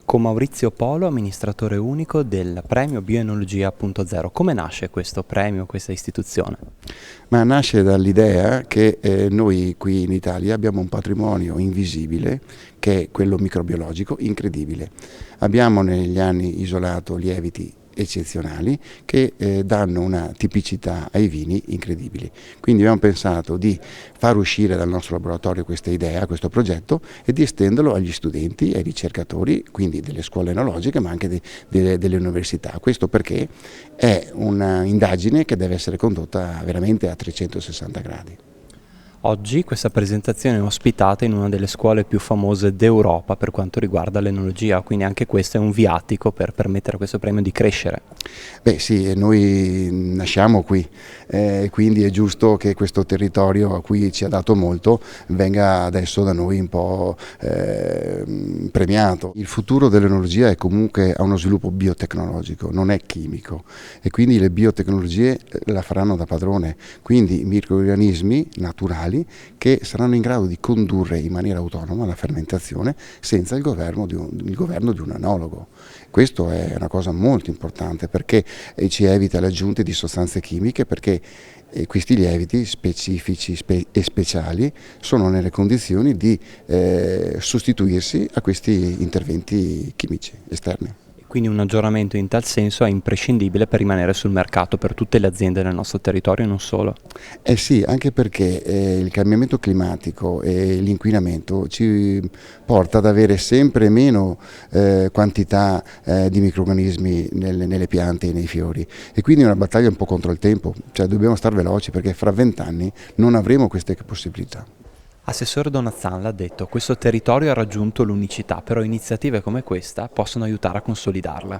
Con Maurizio Polo, amministratore unico del premio Bioenologia 0.0. Come nasce questo premio, questa istituzione? Ma nasce dall'idea che noi qui in Italia abbiamo un patrimonio invisibile, che è quello microbiologico, incredibile. Abbiamo negli anni isolato lieviti eccezionali che danno una tipicità ai vini incredibili. Quindi abbiamo pensato di far uscire dal nostro laboratorio questa idea, questo progetto, e di estenderlo agli studenti, ai ricercatori, quindi delle scuole enologiche ma anche delle università. Questo perché è un'indagine che deve essere condotta veramente a 360 gradi. Oggi questa presentazione è ospitata in una delle scuole più famose d'Europa per quanto riguarda l'enologia, quindi anche questo è un viatico per permettere a questo premio di crescere. Beh sì, noi nasciamo qui, quindi è giusto che questo territorio a cui ci ha dato molto venga adesso da noi un po' premiato. Il futuro dell'enologia è comunque a uno sviluppo biotecnologico, non è chimico, e quindi le biotecnologie la faranno da padrone, quindi microrganismi naturali che saranno in grado di condurre in maniera autonoma la fermentazione senza il governo di un enologo. Questo è una cosa molto importante perché ci evita le aggiunte di sostanze chimiche, perché questi lieviti specifici e speciali sono nelle condizioni di sostituirsi a questi interventi chimici esterni. Quindi un aggiornamento in tal senso è imprescindibile per rimanere sul mercato per tutte le aziende del nostro territorio e non solo. Eh sì, anche perché il cambiamento climatico e l'inquinamento ci porta ad avere sempre meno quantità di microrganismi nelle piante e nei fiori, e quindi è una battaglia un po' contro il tempo, cioè dobbiamo stare veloci perché fra 20 anni non avremo queste possibilità. Assessore Donazzan l'ha detto, questo territorio ha raggiunto l'unicità, però iniziative come questa possono aiutare a consolidarla.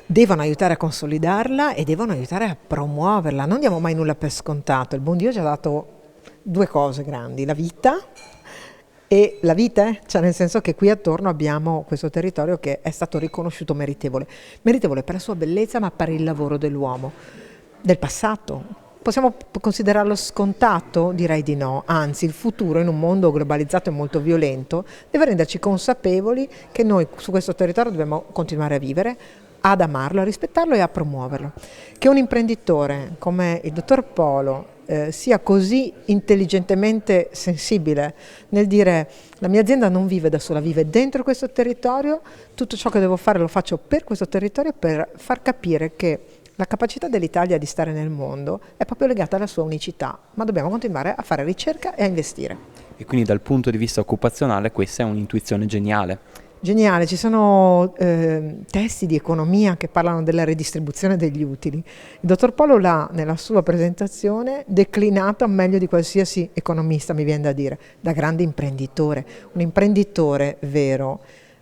Devono aiutare a consolidarla e devono aiutare a promuoverla. Non diamo mai nulla per scontato. Il buon Dio ci ha dato due cose grandi, la vita e la vite, cioè nel senso che qui attorno abbiamo questo territorio che è stato riconosciuto meritevole. Meritevole per la sua bellezza, ma per il lavoro dell'uomo, del passato. Possiamo considerarlo scontato? Direi di no, anzi il futuro in un mondo globalizzato e molto violento deve renderci consapevoli che noi su questo territorio dobbiamo continuare a vivere, ad amarlo, a rispettarlo e a promuoverlo. Che un imprenditore come il dottor Polo sia così intelligentemente sensibile nel dire la mia azienda non vive da sola, vive dentro questo territorio, tutto ciò che devo fare lo faccio per questo territorio, per far capire che la capacità dell'Italia di stare nel mondo è proprio legata alla sua unicità, ma dobbiamo continuare a fare ricerca e a investire. E quindi dal punto di vista occupazionale questa è un'intuizione geniale. Geniale, ci sono testi di economia che parlano della redistribuzione degli utili. Il dottor Polo l'ha nella sua presentazione declinata meglio di qualsiasi economista, mi viene da dire, da grande imprenditore. Un imprenditore vero,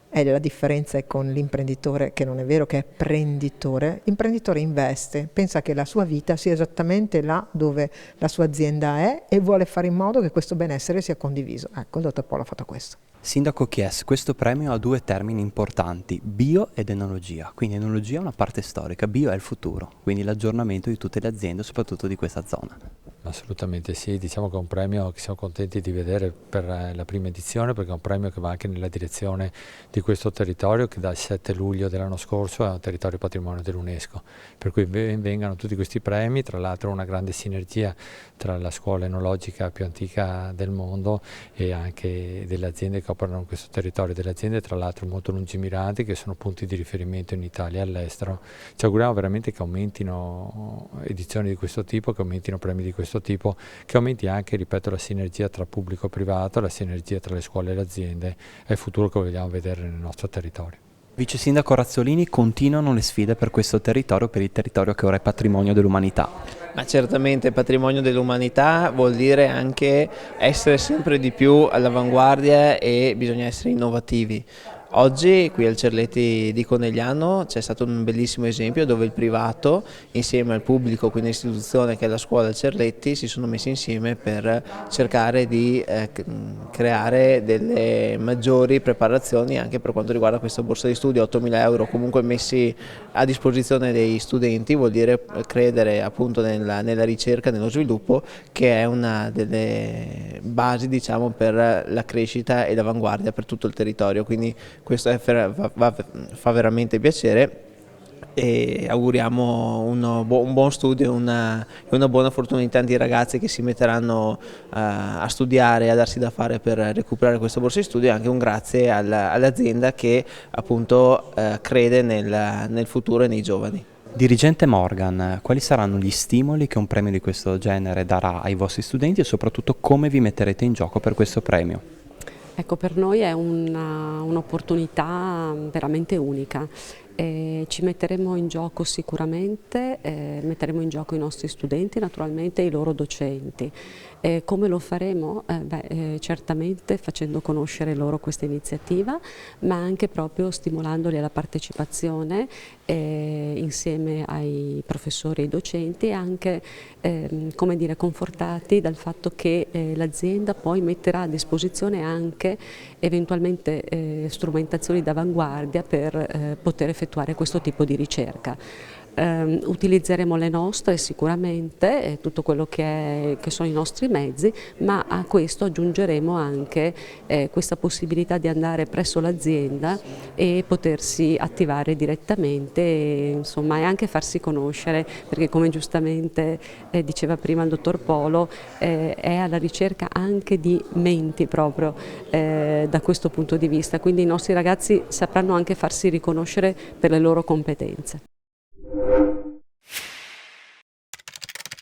la differenza è con l'imprenditore che non è vero, che è prenditore. L'imprenditore investe, pensa che la sua vita sia esattamente là dove la sua azienda è e vuole fare in modo che questo benessere sia condiviso. Ecco, il dottor Polo ha fatto questo. Sindaco Chies, questo premio ha due termini importanti, bio ed enologia. Quindi enologia è una parte storica, bio è il futuro, quindi l'aggiornamento di tutte le aziende, soprattutto di questa zona. Assolutamente sì, diciamo che è un premio che siamo contenti di vedere per la prima edizione, perché è un premio che va anche nella direzione di questo territorio che dal 7 luglio dell'anno scorso è un territorio patrimonio dell'UNESCO, per cui vengano tutti questi premi, tra l'altro una grande sinergia tra la scuola enologica più antica del mondo e anche delle aziende che operano in questo territorio, delle aziende tra l'altro molto lungimiranti che sono punti di riferimento in Italia e all'estero. Ci auguriamo veramente che aumentino edizioni di questo tipo, che aumentino premi di questo tipo, che aumenti anche, ripeto, la sinergia tra pubblico e privato, la sinergia tra le scuole e le aziende e il futuro che vogliamo vedere nel nostro territorio. Vice Sindaco Razzolini, continuano le sfide per questo territorio, per il territorio che ora è patrimonio dell'umanità. Ma certamente patrimonio dell'umanità vuol dire anche essere sempre di più all'avanguardia e bisogna essere innovativi. Oggi qui al Cerletti di Conegliano c'è stato un bellissimo esempio dove il privato insieme al pubblico, quindi l'istituzione che è la scuola Cerletti, si sono messi insieme per cercare di creare delle maggiori preparazioni anche per quanto riguarda questa borsa di studio, 8.000 euro comunque messi a disposizione dei studenti, vuol dire credere appunto nella ricerca, nello sviluppo, che è una delle basi, diciamo, per la crescita e l'avanguardia per tutto il territorio. Quindi questo fa veramente piacere e auguriamo un buon studio e una buona fortuna in tanti ragazzi che si metteranno a studiare e a darsi da fare per recuperare questa borsa di studio, e anche un grazie all'azienda che appunto crede nel futuro e nei giovani. Dirigente Morgan, quali saranno gli stimoli che un premio di questo genere darà ai vostri studenti e soprattutto come vi metterete in gioco per questo premio? Ecco, per noi è un'opportunità veramente unica. Ci metteremo in gioco sicuramente, metteremo in gioco i nostri studenti, naturalmente i loro docenti. Come lo faremo? Certamente facendo conoscere loro questa iniziativa, ma anche proprio stimolandoli alla partecipazione insieme ai professori e ai docenti, e anche come dire, confortati dal fatto che l'azienda poi metterà a disposizione anche eventualmente strumentazioni d'avanguardia per poter effettuare questo tipo di ricerca. Utilizzeremo le nostre sicuramente, tutto quello che sono i nostri mezzi, ma a questo aggiungeremo anche questa possibilità di andare presso l'azienda e potersi attivare direttamente, insomma, e anche farsi conoscere, perché come giustamente diceva prima il dottor Polo, è alla ricerca anche di menti proprio da questo punto di vista, quindi i nostri ragazzi sapranno anche farsi riconoscere per le loro competenze.